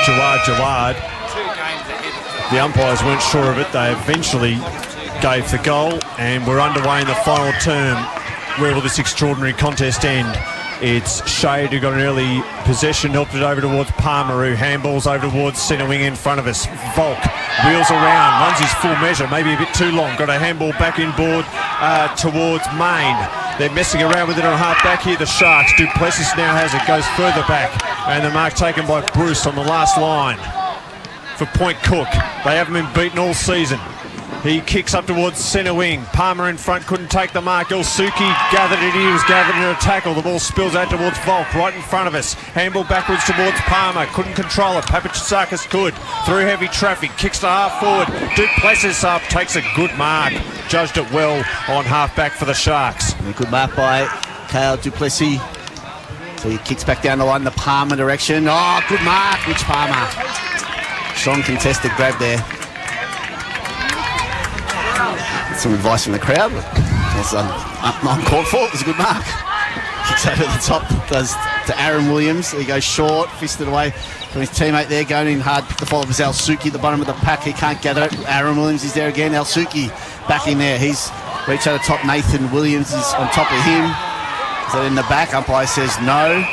Jawad. The umpires weren't sure of it. They eventually gave the goal, and we're underway in the final term. Where will this extraordinary contest end? It's Shade who got an early possession, helped it over towards Palmer, who handballs over towards centre wing in front of us. Volk wheels around, runs his full measure, maybe a bit too long. Got a handball back inboard towards Main. They're messing around with it on half back here, the Sharks. Duplessis now has it, goes further back. And the mark taken by Bruce on the last line for Point Cook. They haven't been beaten all season. He kicks up towards centre wing. Palmer in front, couldn't take the mark. Ilsuki gathered it. He was gathered in a tackle. The ball spills out towards Volk, right in front of us. Handball backwards towards Palmer. Couldn't control it. Papachakis could. Through heavy traffic. Kicks to half forward. Duplessis up. Takes a good mark. Judged it well on half back for the Sharks. And a good mark by Kale Duplessis. So he kicks back down the line in the Palmer direction. Oh, good mark. Which Palmer? Strong contested grab there. Some advice from the crowd. It's uncalled for. It was a good mark. Kicks over the top, does to Aaron Williams. He goes short, fisted away from his teammate there, going in hard. The follow-up is Elsuki at the bottom of the pack. He can't gather it. Aaron Williams is there again. Elsuki back in there. He's reached out the top. Nathan Williams is on top of him. Is that in the back? Umpire says no.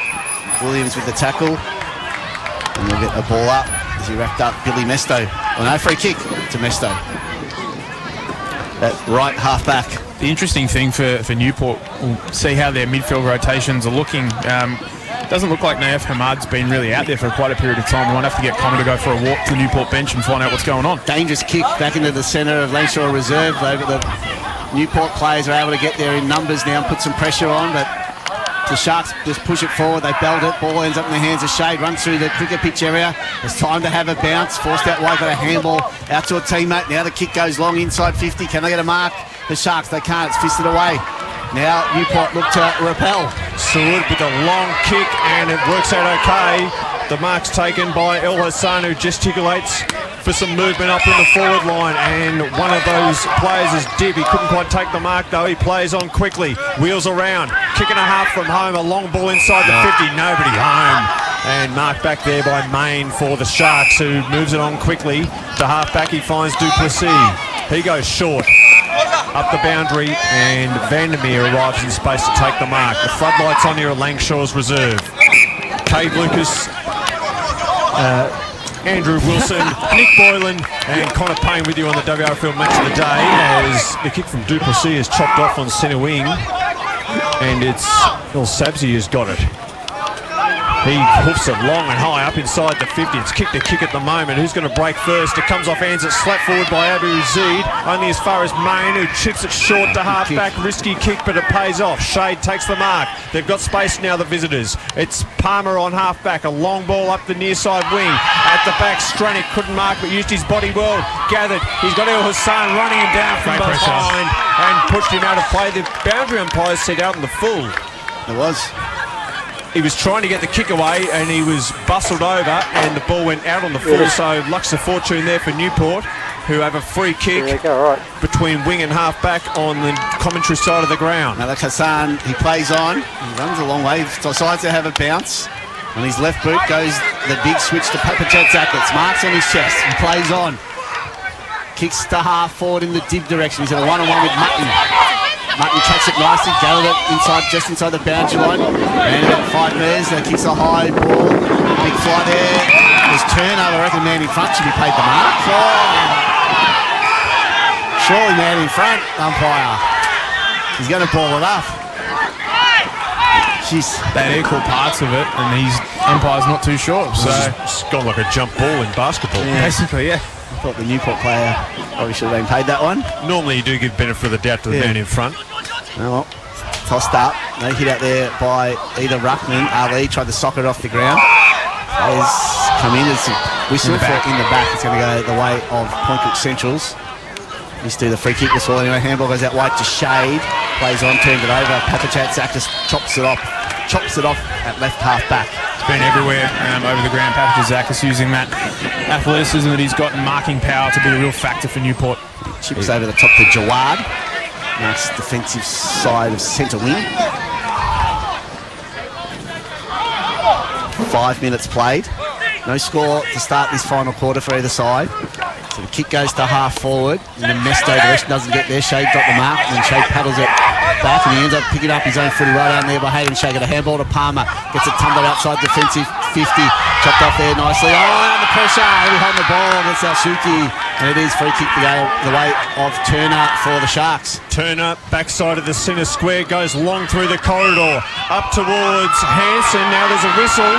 Williams with the tackle. And we'll get the ball up as he wrapped up Billy Mesto. Oh no, free kick to Mesto. That right half back. The interesting thing for Newport, we'll see how their midfield rotations are looking. Doesn't look like Naif Hamad's been really out there for quite a period of time. We might have to get Connor to go for a walk to the Newport bench and find out what's going on. Dangerous kick back into the centre of Langshore Reserve. The Newport players are able to get there in numbers now and put some pressure on, but the Sharks just push it forward. They belt it. Ball ends up in the hands of Shade. Runs through the cricket pitch area. It's time to have a bounce. Forced out wide. Got a handball out to a teammate. Now the kick goes long inside 50. Can they get a mark? The Sharks, they can't. It's fisted away. Now Newport look to repel. Saud with a long kick, and it works out okay. The mark's taken by El Hassan, who gesticulates for some movement up in the forward line, and one of those players is Dib. He couldn't quite take the mark though. He plays on quickly, wheels around, kicking a half from home, a long ball inside the 50, nobody home, and marked back there by Main for the Sharks, who moves it on quickly. The half back, he finds Duplessis. He goes short up the boundary, and Vandermeer arrives in space to take the mark. The floodlights on here are Langshore's reserve. Cade Lucas, Andrew Wilson, Nick Boylan and Connor Payne with you on the WRFL match of the day, as the kick from Duplessis is chopped off on centre wing, and it's El Sabzi who's got it. He hoofs it long and high up inside the 50. It's kick to kick at the moment. Who's going to break first? It comes off hands. It's slapped forward by Abu Zaid, only as far as Main, who chips it short to half back. Risky kick, but it pays off. Shade takes the mark. They've got space now, the visitors. It's Palmer on half back. A long ball up the near side wing. At the back, Stranick couldn't mark, but used his body well. Gathered. He's got El Hassan running him down from behind and pushed him out of play. The boundary umpires said out in the full. It was. He was trying to get the kick away, and he was bustled over, and the ball went out on the full. So Lux of fortune there for Newport, who have a free kick between wing and half back on the commentary side of the ground. Now Hassan, he plays on. He runs a long way. He decides to have a bounce. On his left boot goes the big switch to Papachakis. Marks on his chest. He plays on. Kicks to half forward in the Dib direction. He's in a one-on-one with Mutton. Mutton tracks it nicely, gathered it inside, just inside the boundary line. Ran about 5 metres, kicks a high ball. Big fly there. There's turnover. I reckon man in front should be paid the mark. Surely man in front, umpire. He's going to ball it up. Jeez. They had equal parts of it, and his umpire's not too sure. So it's gone like a jump ball in basketball. Yeah. Basically, yeah. I thought the Newport player probably should have been paid that one. Normally you do give benefit of the doubt to the man in front. Oh, well, tossed up. No hit out there by either Ruckman. Ali tried to sock it off the ground. Players come in. There's a whistle for it in the back. It's going to go the way of Point Cook Centrals. Used to do the free kick whistle anyway. Handball goes out wide to Shade. Plays on, turns it over. Papachakis chops it off at left half back. It's been everywhere over the ground. Papachakis using that athleticism that he's got and marking power to be a real factor for Newport. Chips over the top to Jawad. Nice defensive side of centre wing. 5 minutes played. No score to start this final quarter for either side. So the kick goes to half forward, and then Mesto direction doesn't get there. Shade got the mark, and then Shade paddles it back, and he ends up picking up his own footy right down there by Hayden Shade. Got a handball to Palmer, gets it tumbled outside defensive 50, chopped off there nicely. Oh, under pressure, he'll be holding the ball against Alshuki, and it is free kick to go the way of Turner for the Sharks. Turner, backside of the centre square, goes long through the corridor, up towards Hanson. Now there's a whistle,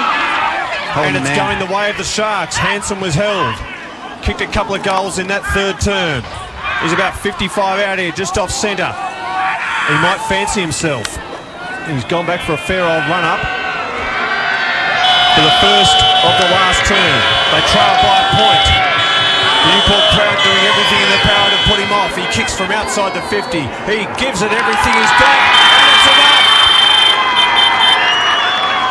and it's going the way of the Sharks. Hanson was held. Kicked a couple of goals in that third term. He's about 55 out here, just off centre. He might fancy himself. He's gone back for a fair old run-up for the first of the last term. They trail by a point. The Newport crowd doing everything in their power to put him off. He kicks from outside the 50. He gives it everything he's got, and it's enough.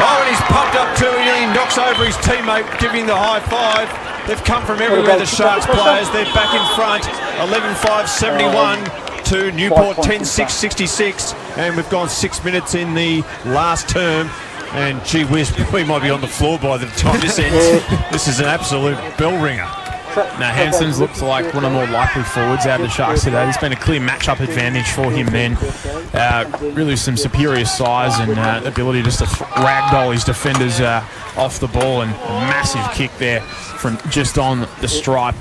Oh, and he's pumped up too. He knocks over his teammate, giving the high five. They've come from everywhere, the Sharks players. They're back in front. 11-5-71 to Newport 10-6-66. And we've gone 6 minutes in the last term. And gee whiz, we might be on the floor by the time this ends. This is an absolute bell ringer. Now, Hanson's looks like one of the more likely forwards out of the Sharks today. There's been a clear matchup advantage for him then. Really some superior size and ability just to ragdoll his defenders off the ball, and a massive kick there from just on the stripe.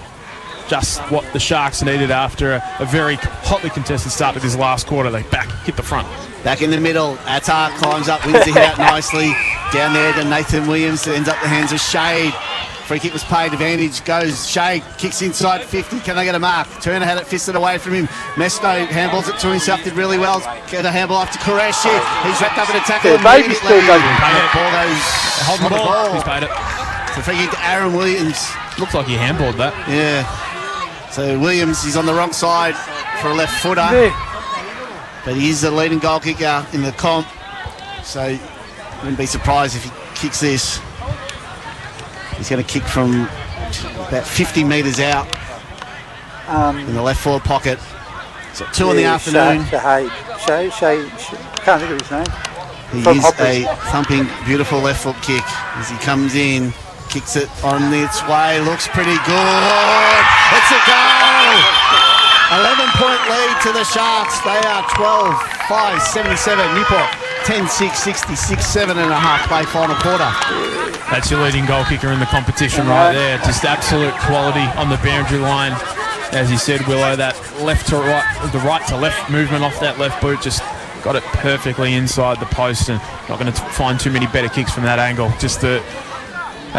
Just what the Sharks needed after a very hotly contested start to this last quarter. They hit the front. Back in the middle, Attar climbs up, wins the hit out nicely. Down there to Nathan Williams, ends up the hands of Shade. Free kick was paid, advantage goes Shade, kicks inside 50, can they get a mark? Turner had it fisted away from him. Mesto handballs it to himself, did really well. Get a handball off to Qureshi. He's wrapped up in a tackle immediately. Ball goes Hold the ball. He's paid it. So free kick to Aaron Williams. Looks like he handballed that. Yeah. So Williams, he's on the wrong side for a left footer. But he is the leading goal kicker in the comp. So wouldn't be surprised if he kicks this. He's going to kick from about 50 metres out in the left forward pocket. So 2 in the afternoon. Can't think of his name. He is a thumping, beautiful left foot kick as he comes in, kicks it on its way, looks pretty good. It's a goal! 11-point lead to the Sharks. They are 12-5-77. Newport 10-6-66, 7.5 play final quarter. That's your leading goal kicker in the competition right there. Just absolute quality on the boundary line. As you said, Willow, that left to right, the right to left movement off that left boot, just got it perfectly inside the post, and not going to find too many better kicks from that angle. That's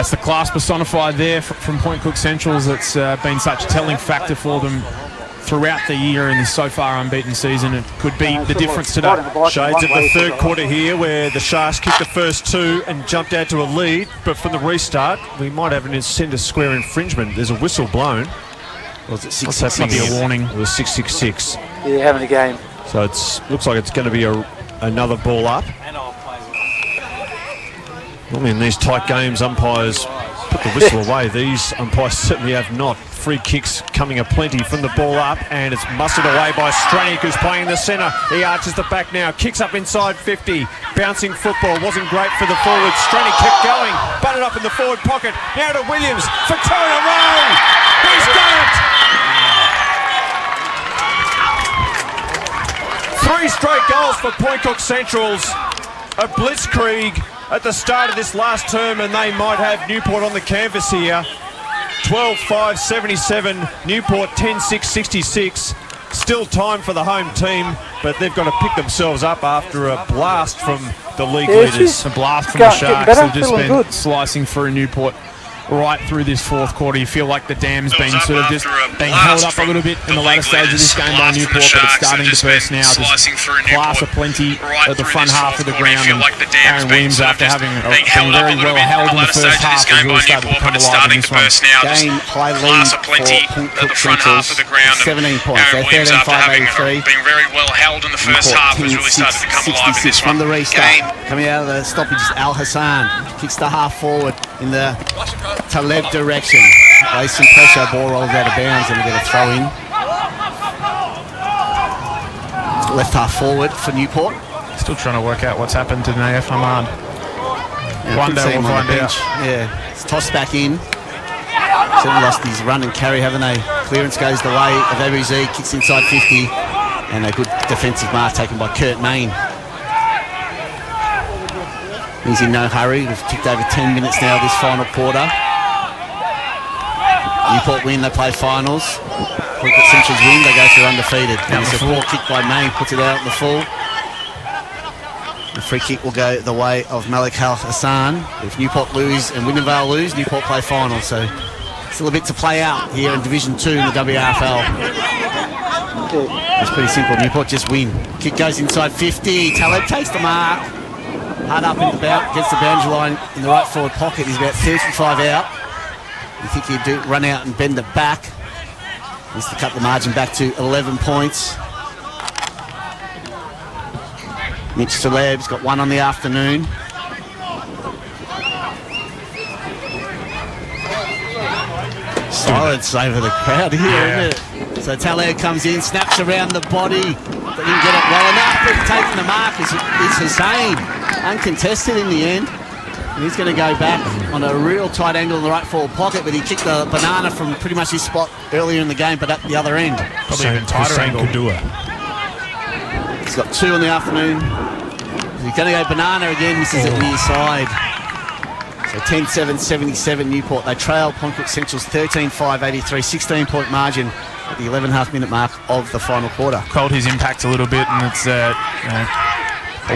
the class personified there from Point Cook Centrals. That's been such a telling factor for them throughout the year in this so far unbeaten season. It could be the difference today. Shades of the third quarter here, where the Sharks kicked the first 2 and jumped out to a lead, but from the restart we might have an centre square infringement. There's a whistle blown. Was it 6-6? That might be a warning. It was 6-6-6. Yeah, having a game. So looks like it's going to be another ball up. Normally in these tight games, umpires put the whistle away. These umpires certainly have not. Free kicks coming aplenty from the ball up, and it's muscled away by Stranik, who's playing the centre. He arches the back now, kicks up inside 50. Bouncing football, wasn't great for the forward. Stranik kept going, butted up in the forward pocket. Now to Williams for 2 in a row. He's done it! 3 straight goals for Point Cook Centrals. A blitzkrieg at the start of this last term, and they might have Newport on the canvas here. 12-5-77, Newport 10-6-66. Still time for the home team, but they've got to pick themselves up after a blast from the league leaders. A blast from the Sharks. They've just been slicing through Newport right through this fourth quarter. You feel like the dam's been sort of just being held up a little bit in the latter stage of this game by Newport, but it's starting to burst now. Just class aplenty at the front half of the ground, and Aaron Williams, after having been very well held in the first half, has really started to come alive in this one. Game high lead for Point Cook Centrals, 17 points. They're 13-5-83. Being very well held in the first half, has really started to come alive in this one. From the restart, coming out of the stoppage, Al Hassan kicks the half forward in the Taleb direction. Lays some pressure, ball rolls out of bounds, and we get a throw in. Left half forward for Newport. Still trying to work out what's happened to Naif Hamad. One day we'll find out. Yeah, it's tossed back in. Certainly lost his run and carry, haven't they? Clearance goes the way of Abuzi, kicks inside 50, and a good defensive mark taken by Kurt Main. He's in no hurry. We've ticked over 10 minutes now this final quarter. Newport win, they play finals. Newport Central's win, they go through undefeated. And it's a ball kick by Main, puts it out in the full. The free kick will go the way of Malik Al Hassan. If Newport lose and Windenvale lose, Newport play final. So still a bit to play out here in Division 2 in the WRFL. It's pretty simple. Newport just win. Kick goes inside 50. Taleb takes the mark. Hard up in the gets the boundary line in the right forward pocket. He's about 35 out. You think he'd run out and bend it back. Needs to cut the margin back to 11 points. Mitch Taleb's got one on the afternoon. Silence over the crowd here, isn't it? So Taleb comes in, snaps around the body. They didn't get it well enough, but taking the mark is Hussain. Uncontested in the end. And he's going to go back on a real tight angle in the right forward pocket, but he kicked the banana from pretty much his spot earlier in the game, but at the other end. Probably even tighter angle. He's got two in the afternoon. He's going to go banana again, misses it near side. So 10-7-77 Newport. They trail Pontiac Central's 13-5, 83, 16-point margin at the 11.5 minute mark of the final quarter. Cold his impact a little bit, and it's a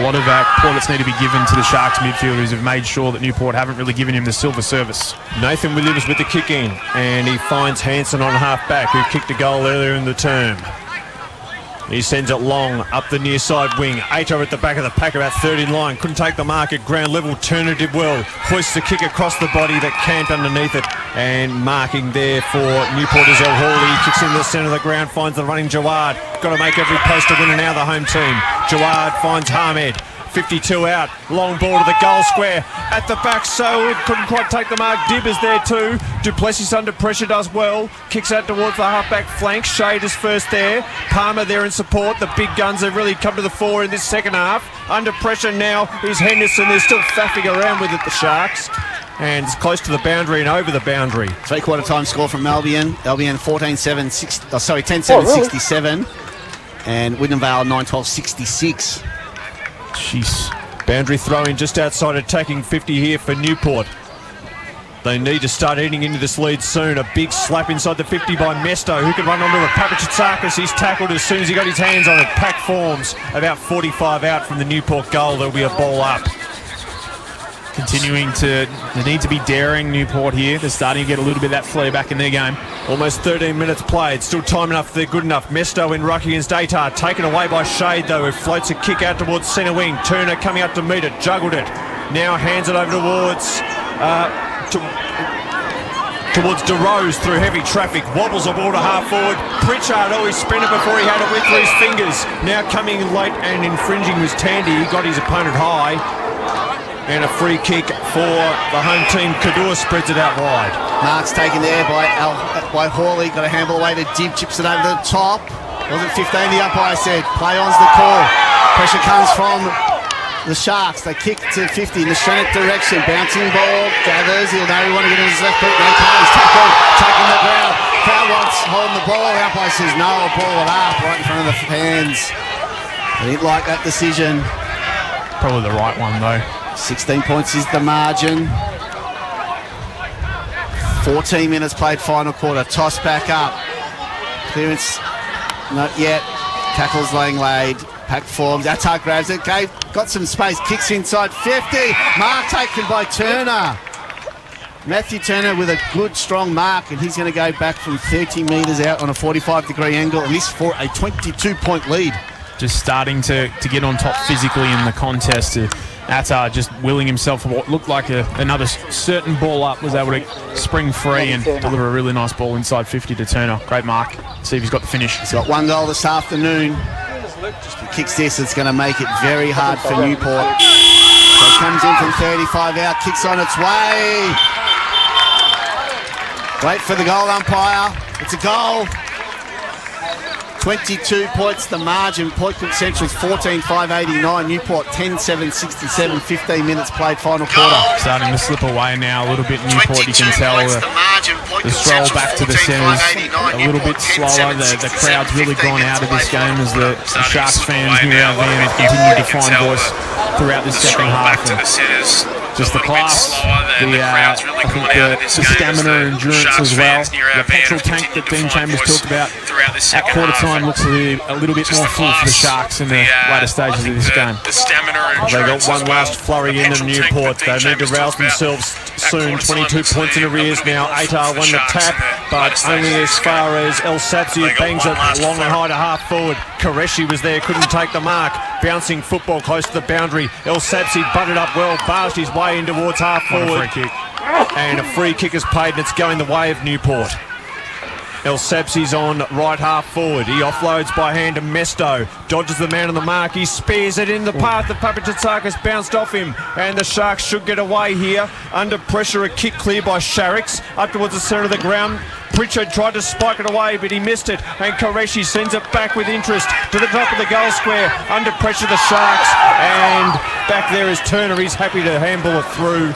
lot of plaudits need to be given to the Sharks midfielders who've made sure that Newport haven't really given him the silver service. Nathan Williams with the kick in, and he finds Hanson on half back, who kicked a goal earlier in the term. He sends it long up the near side wing. Ato at the back of the pack, about third in line. Couldn't take the mark at ground level. Turner did well. Hoists the kick across the body that camped underneath it. And marking there for Newport is El Hawley. Kicks in the centre of the ground, finds the running Jawad. Got to make every post to win, and now the home team. Jawad finds Hamed. 52 out, long ball to the goal square, at the back, so couldn't quite take the mark. Dib is there too. Duplessis under pressure does well, kicks out towards the half-back flank. Shade is first there, Palmer there in support. The big guns have really come to the fore in this second half. Under pressure now is Henderson. They're still faffing around with it, the Sharks, and it's close to the boundary and over the boundary. Three-quarter time score from Albion. Albion 10-7-67, and Windenvale 9-12-66. Jeez. Boundary throw-in just outside attacking 50 here for Newport. They need to start eating into this lead soon. A big slap inside the 50 by Mesto, who can run onto it. Papachatsakis, he's tackled as soon as he got his hands on it. Pack forms about 45 out from the Newport goal. There'll be a ball up. Continuing to, they need to be daring Newport here. They're starting to get a little bit of that flair back in their game. Almost 13 minutes played. Still time enough. They're good enough. Mesto in ruck against Datar. Taken away by Shade, though, who floats a kick out towards centre wing. Turner coming up to meet it. Juggled it. Now hands it over towards DeRose through heavy traffic. Wobbles the ball to half forward. Pritchard always spent it before he had it with his fingers. Now coming late and infringing was Tandy. He got his opponent high. And a free kick for the home team. Kadua spreads it out wide. Mark's taken there by Hawley. Got a handball away to Dib. Chips it over the top. Wasn't 15, the umpire said. Play on's the call. Pressure comes from the Sharks. They kick to 50 in the Shrenick direction. Bouncing ball. Gathers. He'll know he want to get in his left foot. No can't. He's tackled. Taking the ground. Crowd wants holding the ball. The umpire says no. I'll ball it up right in front of the fans. They didn't like that decision. Probably the right one, though. 16 points is the margin. 14 minutes played final quarter. Toss back up. Clearance not yet. Tackles laying laid. Pack forms. Atar grabs it. Okay, got some space. Kicks inside 50. Mark taken by Turner. Matthew Turner with a good strong mark, and he's going to go back from 30 metres out on a 45-degree angle, and this for a 22-point lead. Just starting to get on top physically in the contest. Attar just willing himself for what looked like another certain ball up, was able to spring free and deliver a really nice ball inside 50 to Turner. Great mark. See if he's got the finish. He's got one goal this afternoon. He kicks this, it's going to make it very hard for Newport. So it comes in from 35 out, kicks on its way. Wait for the goal umpire. It's a goal. 22 points the margin. Point Cook Central's 14-5-89. Newport 10-7-67. 15 minutes played, final quarter. Starting to slip away now a little bit. Newport, you can tell the stroll back to the centres a little bit slower. The crowd's really gone out of this game as the Sharks fans near our van have continued to find voice throughout this second half. Just the class, I think the stamina and endurance as well. The petrol tank that Dean Chambers talked about at quarter time looks a little bit more full for the Sharks in the later stages of this game. They got one last flurry in Newport. They need to rouse themselves soon. 22 points in arrears now. 8R won the tap, but only as far as El Sapsi, who bangs it long and high to half forward. Qureshi was there, couldn't take the mark. Bouncing football close to the boundary. El Sapsi butted up well, barged his way in towards half forward. And a free kick is paid, and it's going the way of Newport. El Sapsi's on right half forward. He offloads by hand to Mesto. Dodges the man on the mark. He spears it in the path of Papachatsakis. Bounced off him. And the Sharks should get away here. Under pressure, a kick clear by Sharricks. Up towards the centre of the ground. Pritchard tried to spike it away, but he missed it. And Qureshi sends it back with interest to the top of the goal square. Under pressure, the Sharks. And back there is Turner. He's happy to handball it through.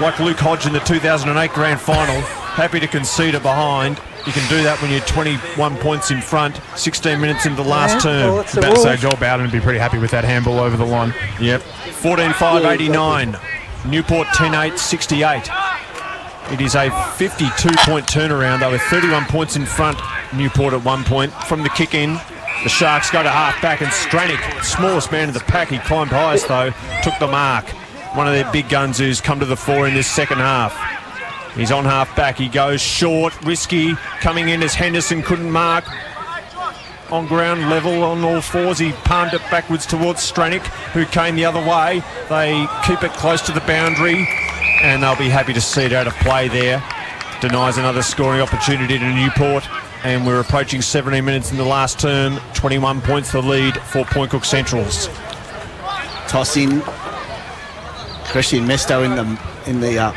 Like Luke Hodge in the 2008 Grand Final. Happy to concede it behind. You can do that when you're 21 points in front, 16 minutes into the last term. About to say Joel Bowden would be pretty happy with that handball over the line. Yep. 14-5-89. Newport 10-8-68. It is a 52-point turnaround. They were 31 points in front, Newport at one point. From the kick in, the Sharks go to half back, and Stranick, smallest man in the pack, he climbed highest though, took the mark. One of their big guns who's come to the fore in this second half. He's on half back. He goes short, risky. Coming in as Henderson couldn't mark. On ground level, on all fours, he palmed it backwards towards Stranick, who came the other way. They keep it close to the boundary, and they'll be happy to see it out of play there. Denies another scoring opportunity to Newport, and we're approaching 17 minutes in the last term. 21 points the lead for Point Cook Centrals. Toss in. Christian Mesto in the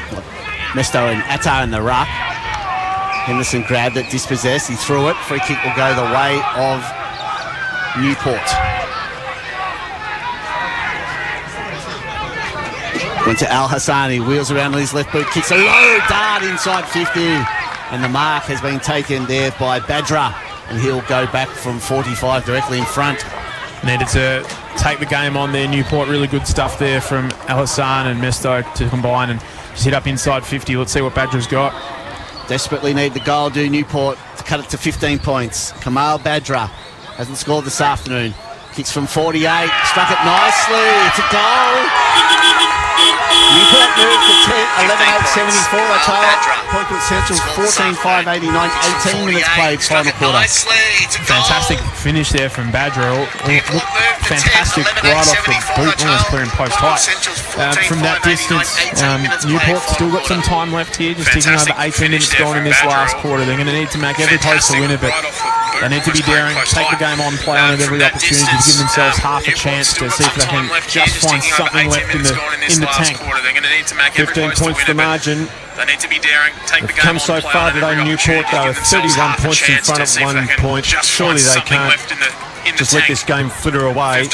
Mesto and Attar in the ruck. Henderson grabbed it, dispossessed, he threw it. Free kick will go the way of Newport. Went to Al Hassani, wheels around on his left boot, kicks a low dart inside 50. And the mark has been taken there by Badra, and he'll go back from 45 directly in front. Needed to take the game on there. Newport, really good stuff there from Al Hassan and Mesto to combine and just hit up inside 50. Let's see what Badra's got. Desperately need the goal, do Newport, to cut it to 15 points. Kamal Badra hasn't scored this afternoon. Kicks from 48, struck it nicely. It's a goal. Newport moved to 11-8-74. I tell you, Point Cook Central's 14-5-89. 18 minutes played, final quarter. Fantastic finish there from Badra. Fantastic right off the boot, almost clearing post height. From that distance, Newport still got some time left here, just ticking over 18 minutes gone in this last quarter. They're going to need to make every post to win it, but they need to be daring, take the game on, play on at every opportunity to give themselves half a chance to see if they can just find something left in the tank. 15 points the margin. They need to be daring, take the game Come on, so play far on today, Newport though, 31 points in front at 1 point. Surely they can't just let this game flitter away.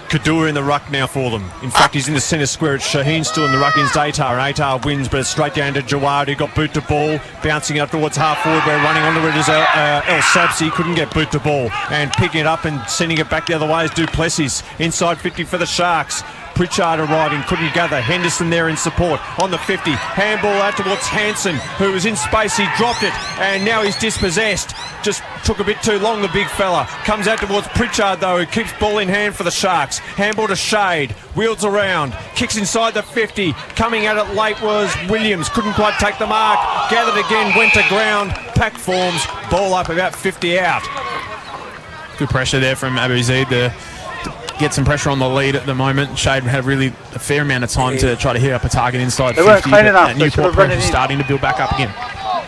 Kadua in the ruck now for them. In fact, he's in the centre square. It's Shaheen still in the ruck against Atar. Atar wins, but it's straight down to Jawad, who got boot to ball. Bouncing up towards half forward. We're running onto it as El Sabsi. Couldn't get boot to ball. And picking it up and sending it back the other way is Duplessis. Inside 50 for the Sharks. Pritchard arriving, couldn't gather. Henderson there in support on the 50. Handball out towards Hansen, who was in space. He dropped it, and now he's dispossessed. Just took a bit too long, the big fella. Comes out towards Pritchard, though, who keeps ball in hand for the Sharks. Handball to Shade, wheels around, kicks inside the 50. Coming at it late was Williams, couldn't quite take the mark. Gathered again, went to ground. Pack forms, ball up about 50 out. Good pressure there from Abu Zaid to get some pressure on the lead at the moment. Shade had really a fair amount of time to try to hit up a target inside 50, but Newport pressure starting to build back up again.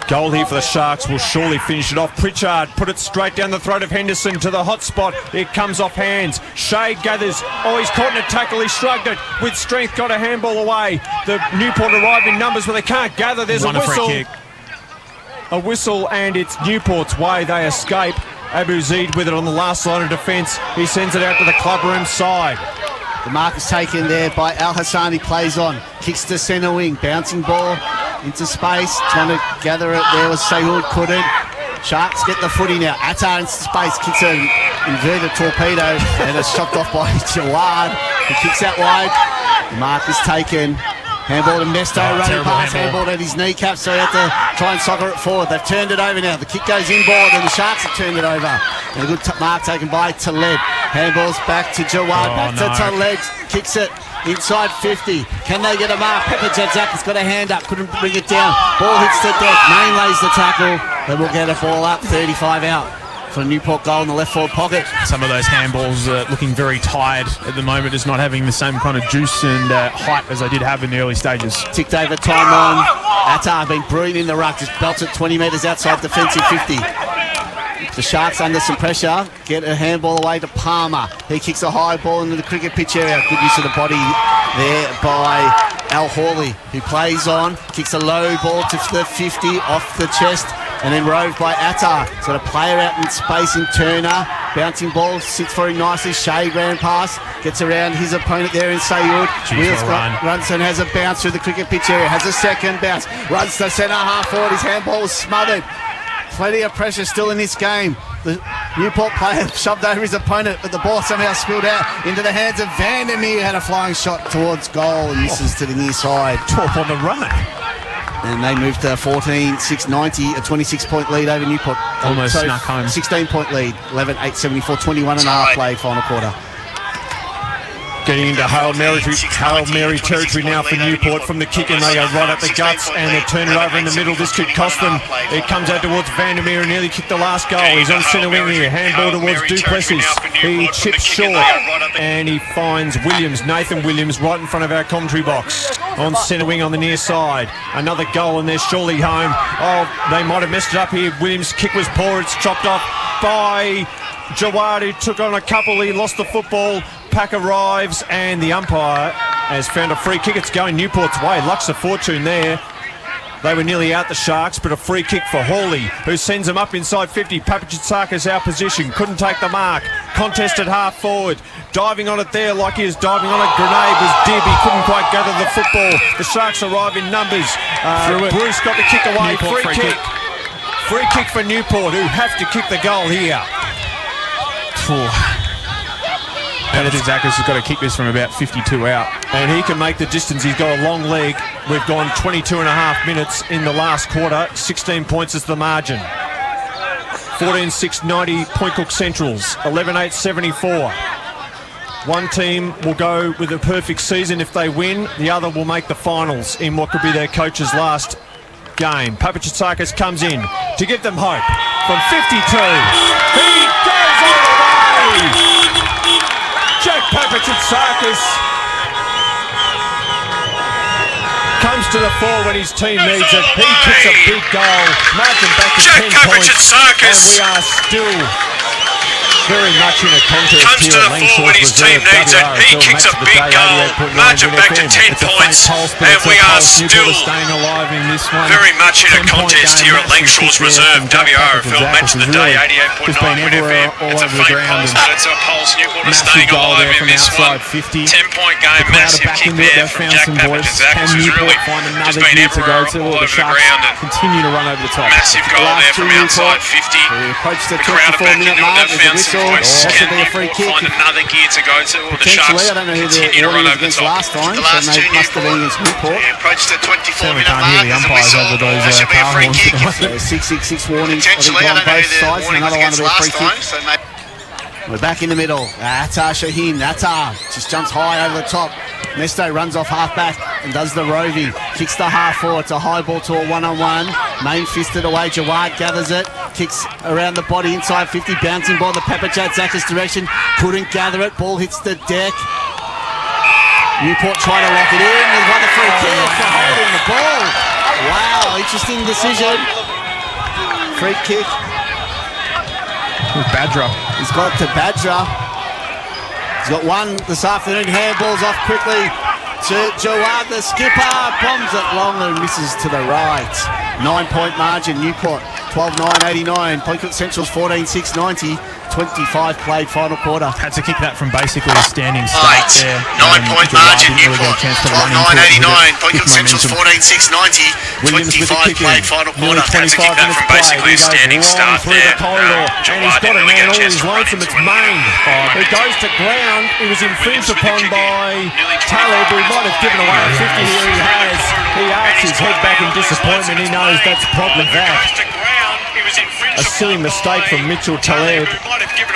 Goal here for the Sharks will surely finish it off. Pritchard put it straight down the throat of Henderson to the hot spot. It comes off hands. Shade gathers. Oh, he's caught in a tackle. He shrugged it with strength. Got a handball away. The Newport arrive in numbers, but they can't gather. There's a whistle. A whistle, and it's Newport's way. They escape. Abu Zaid with it on the last line of defence. He sends it out to the clubroom side. The mark is taken there by Al Hassani, plays on, kicks to centre wing, bouncing ball into space, trying to gather it. There was Sayhoud, couldn't. Sharks get the footy now. Attar into space, kicks an inverted torpedo and it's chopped off by Jawad. He kicks out wide. The mark is taken. Handball to Mesto, running past, handball at his kneecap, so he had to try and soccer it forward. They've turned it over now. The kick goes inboard and the Sharks have turned it over. And a good mark taken by Taleb. Handballs back to Jawad, back to Taleb. Kicks it inside 50. Can they get a mark? Pepper Jadzak has got a hand up, couldn't bring it down. Ball hits the deck. Main lays the tackle. They will get a ball up, 35 out. For a Newport goal in the left forward pocket. Some of those handballs looking very tired at the moment, just not having the same kind of juice and height as they did have in the early stages. Ticked over time on. Attar been brilliant in the ruck, just belts it 20 metres outside defensive 50. The Sharks under some pressure, get a handball away to Palmer. He kicks a high ball into the cricket pitch area. Good use of the body there by Al Hawley, who plays on, kicks a low ball to the 50 off the chest. And then roved by Attar. So the player out in space in Turner. Bouncing ball, sits for him nicely. Shea ran past, gets around his opponent there in Sayhoud. Wheels runs and has a bounce through the cricket pitch area. Has a second bounce. Runs to centre half forward. His handball was smothered. Plenty of pressure still in this game. The Newport player shoved over his opponent, but the ball somehow spilled out into the hands of Vandermeer. Had a flying shot towards goal and misses to the near side. Top on the run. And they moved to 14-6-90, a 26-point lead over Newport. Almost snuck home. 16-point lead, 11-8-74, 21 and a half played final quarter. Getting into Hail Mary territory now for Newport from the kick, and they go right up the guts and they turn it over in the middle. This could cost them. It comes out towards Vandermeer and nearly kicked the last goal. He's on centre wing here. Handball towards Duplessis. He chips short and he finds Williams, Nathan Williams, right in front of our commentary box. On centre wing on the near side. Another goal and they're surely home. Oh, they might have messed it up here. Williams' kick was poor. It's chopped off by Jawad, who took on a couple. He lost the football. Pack arrives and the umpire has found a free kick. It's going Newport's way. Luck's of fortune there. They were nearly out, the Sharks, but a free kick for Hawley, who sends them up inside 50. Papachitsaka's out position, couldn't take the mark. Contest at half forward. Diving on it there like he is diving on a grenade was Dib. He couldn't quite gather the football. The Sharks arrive in numbers. Bruce got the kick away. Newport, free kick. Free kick for Newport, who have to kick the goal here. Papachitsakis has got to kick this from about 52 out. And he can make the distance. He's got a long leg. We've gone 22 and a half minutes in the last quarter. 16 points is the margin. 14-6-90 Point Cook Centrals. 11-8-74. One team will go with a perfect season if they win. The other will make the finals in what could be their coach's last game. Papachitsakis comes in to give them hope from 52. He goes all the way. Jack Papachitsakis comes to the fore when his team needs it. He kicks a big goal. Margin back to 10 points. And we are still very much in a contest comes here to the fore when his team needs it. He kicks a big goal. Margin back to 10 points. And we are still very much in a contest here at Langshaws Reserve. WRFL Match of the Day, 88.9 FM. It's a faint pulse, but it's a pulse. Newport is staying alive in this one. 10-point game, massive kick there from Jack Papachitsakis, who's really just been everywhere all over the ground. Continue to run over the top. Massive goal there from outside 50. The crowd are back into it. They've found some points. Can Newport find another gear to go to? Or the Sharks continue to run over the top? The last two Newport. Approach the 24-minute mark. There's a whistle. That should be a free kick. 666 warnings. Potentially, I don't know who the warning was against last time. So we're back in the middle. Attar Shaheen. Attar just jumps high over the top. Mesto runs off half back and does the roving. Kicks the half forward. It's a high ball to a one-on-one. Main fisted away. Jawad gathers it. Kicks around the body inside 50. Bouncing ball in the Papachitsakis direction. Couldn't gather it. Ball hits the deck. Newport trying to lock it in. They've won the free kick for holding the ball. Wow, interesting decision. Free kick. Badger. He's got to Badger. He's got one this afternoon. Handballs off quickly to Jawad, the skipper. Bombs it long and misses to the right. 9-point margin. Newport 12-9, 89. Point Cook Central's 14-6, 90. 25 played final quarter. Had to kick that from basically a standing start there. 9-point margin, Newport. 12-9, 89. Point Cook Central's Central's 14-6, 90. 25 played final quarter. Had to kick that from basically a standing start there. And he's got a man all his lonesome. It's Main. He goes to ground. He was infringed upon by Taleb, who might have given away a 50 here. He arcs his head back in disappointment. He knows that's probably that. A silly mistake from Mitchell Taleb,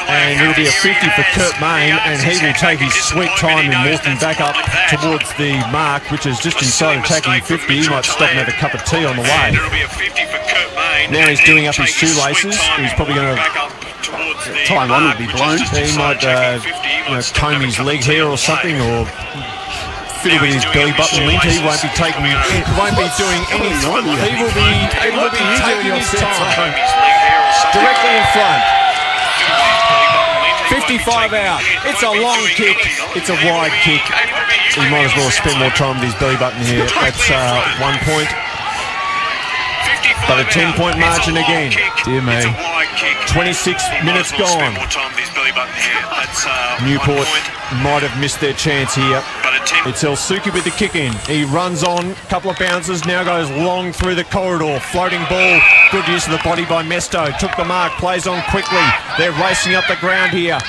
and it'll be a 50 for Kurt Main, and he will take his sweet time in walking back up towards the mark, which is just inside attacking 50. He might stop and have a cup of tea on the way. Now he's doing up his shoelaces. He's probably going to... Time one will be blown. He might comb his leg hair or something, or fiddle with his belly button lint. He won't be taking. Won't be doing anything. He will be taking his time directly in front. 55 out. It's a long kick. It's a wide kick. He might as well spend more time with his belly button here. That's 1 point. But a 10-point margin again. Dear me. 26 minutes gone. Newport might have missed their chance here. It's El Suki with the kick in. He runs on, couple of bounces, now goes long through the corridor. Floating ball, good use of the body by Mesto. Took the mark, plays on quickly. They're racing up the ground here.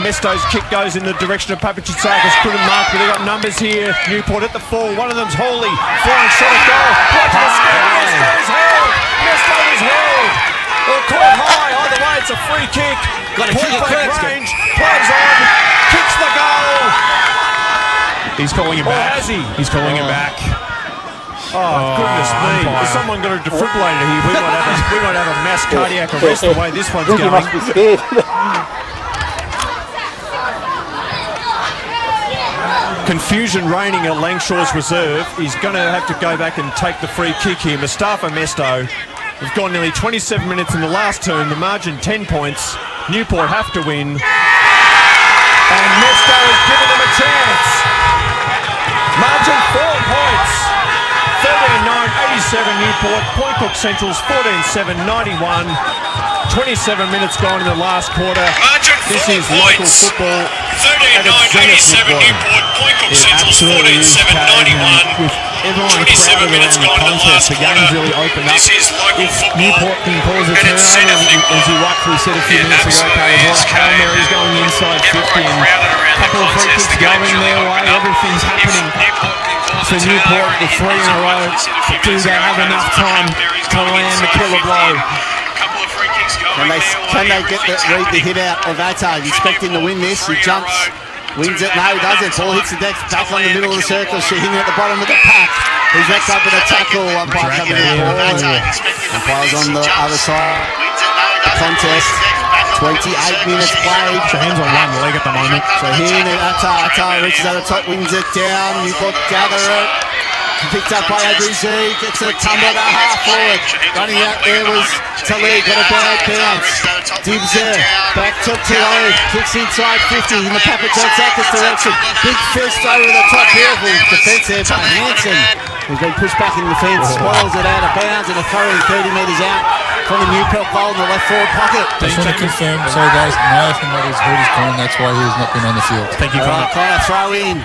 Mesto's kick goes in the direction of Papachitzakis. Couldn't mark, but they got numbers here. Newport at the full. One of them's Hawley. Flying shot at goal. Right to the skin. Mesto's held. Mesto is held. Or caught high. Either way, it's a free kick. Got a kick Point range. Plays on. Kicks the goal. He's calling him back. Has he? He's calling him back. Oh, goodness me. If someone got a defibrillator here, we might have a mass cardiac arrest the way this one's He going. must be scared. Confusion reigning at Langshaw's reserve. He's going to have to go back and take the free kick here. Mustafa Mesto. We've gone nearly 27 minutes in the last term. The margin 10 points. Newport have to win. And Mesto has given them a chance. Margin 4 points. 13-9, 87 Newport. Point Cook Central's 14-7, 91. 27 minutes gone in the last quarter. This is local football. 13-9, 87 Newport. Point Cook Central's 14-7, 91. 27 minutes gone in the last quarter. Really opened up. This is local football. Newport can cause a And it's turnover, centre as you rightfully said a few minutes ago. Hail Mary's going inside 50 and a couple of free kicks going their way. Everything's happening for Newport with 3 in a row. But do they have enough time to land the killer blow? Can they read the hit out of Atta? Expecting to win this. He jumps, wins it. No, he doesn't. Ball hits the deck, back on the middle of the circle. Sheehan at the bottom of the pack. He's wrapped up in a tackle. Umpire coming in. Umpire's on the other side. Contest. 28 minutes played. Shahan's on one leg at the moment. Sheehan and Atta reaches out the top, wins it down. Newport gather it. Picked up by Adrizi, gets a tumble at half forward. Running out there was Talib, got a bad bounce. Dibs there, back to Talib, kicks inside 50 in the Papachitzakis direction. Big fist over the top here. Defence there by Hansen, who's been pushed back in the fence, spoils it out of bounds, and a throw-in 30 metres out from the Newport goal in the left forward pocket. Just want to confirm, so guys, Nathan that is hurt his groin, that's why he has not been on the field. Thank you, Connor. Connor throw in.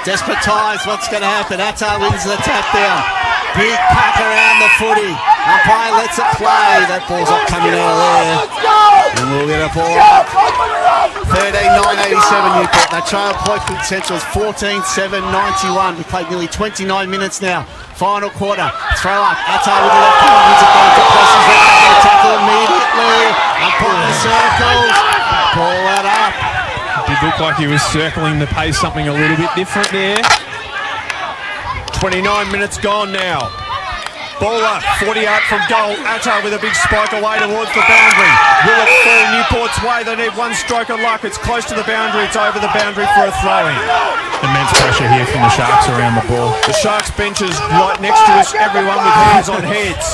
Desperate ties, what's going to happen? Atta wins the tap down. Big pack around the footy. Umpire lets it play. That ball's not coming out of there. And we'll get a ball up. 13-9, 87 Newport. They trail Point Cook Central's 14-7, 91. We played nearly 29 minutes now. Final quarter. Throw up. Atta with the left hand. Wins it down to Presses. Tackle immediately. Umpire circles. Ball it up. Did look like he was circling the pace, something a little bit different there. 29 minutes gone now. Ball up, 40 out from goal. Atta with a big spike away towards the boundary. Will it fall Newport's way? They need one stroke of luck. It's close to the boundary. It's over the boundary for a throw-in. Immense pressure here from the Sharks around the ball. The Sharks bench is right next to us. Everyone with hands on heads.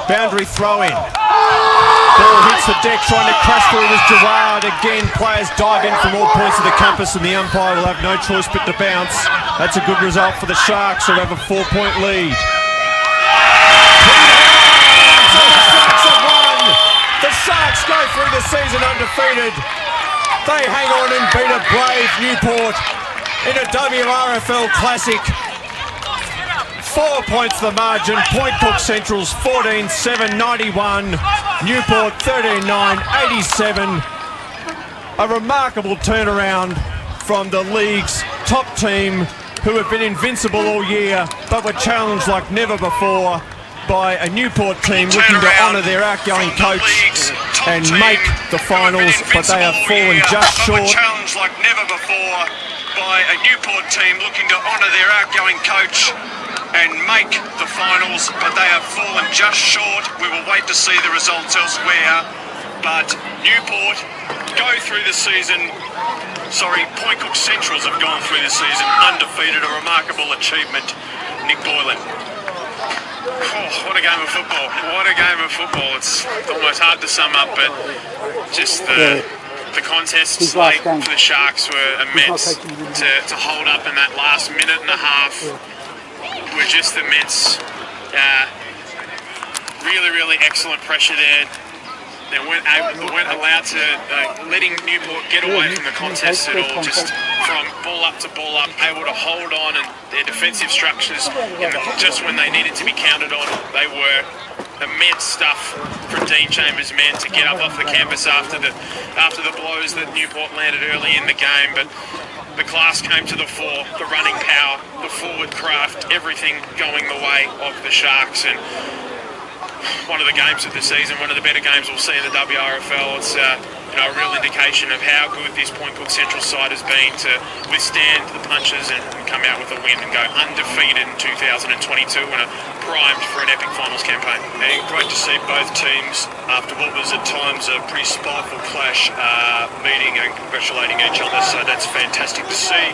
Boundary throw-in. Ball hits the deck, trying to crash through with Gerard. Again, players dive in from all points of the compass, and the umpire will have no choice but to bounce. That's a good result for the Sharks, who have a 4-point lead. The Sharks have Newport in a WRFL Classic. 4 points the margin. Point Cook Central's 14-7-91. Newport 13-9-87. A remarkable turnaround from the league's top team, who have been invincible all year, but were challenged like never before by a Newport team looking to honour their outgoing coach and make the finals, but they have fallen just short. Challenged like never before by a Newport team looking to honour their outgoing coach and make the finals, but they have fallen just short. We will wait to see the results elsewhere, but Newport go through the season. Point Cook Centrals have gone through the season undefeated, a remarkable achievement. Nick Boylan. Oh, what a game of football. What a game of football. It's almost hard to sum up, but just the contests late for the Sharks were immense. To hold up in that last minute and a half were just immense. Really, really excellent pressure there. They weren't allowed to letting Newport get away from the contest at all, just from ball up to ball up, able to hold on, and their defensive structures, just when they needed to be counted on, they were immense stuff from Dean Chambers' men to get up off the campus after the blows that Newport landed early in the game. But the class came to the fore, the running power, the forward craft, everything going the way of the Sharks. And one of the games of the season, one of the better games we'll see in the WRFL. It's a real indication of how good this Point Cook Central side has been to withstand the punches and come out with a win and go undefeated in 2022 and are primed for an epic finals campaign. And great to see both teams, after what was at times a pretty spiteful clash, meeting and congratulating each other. So that's fantastic to see.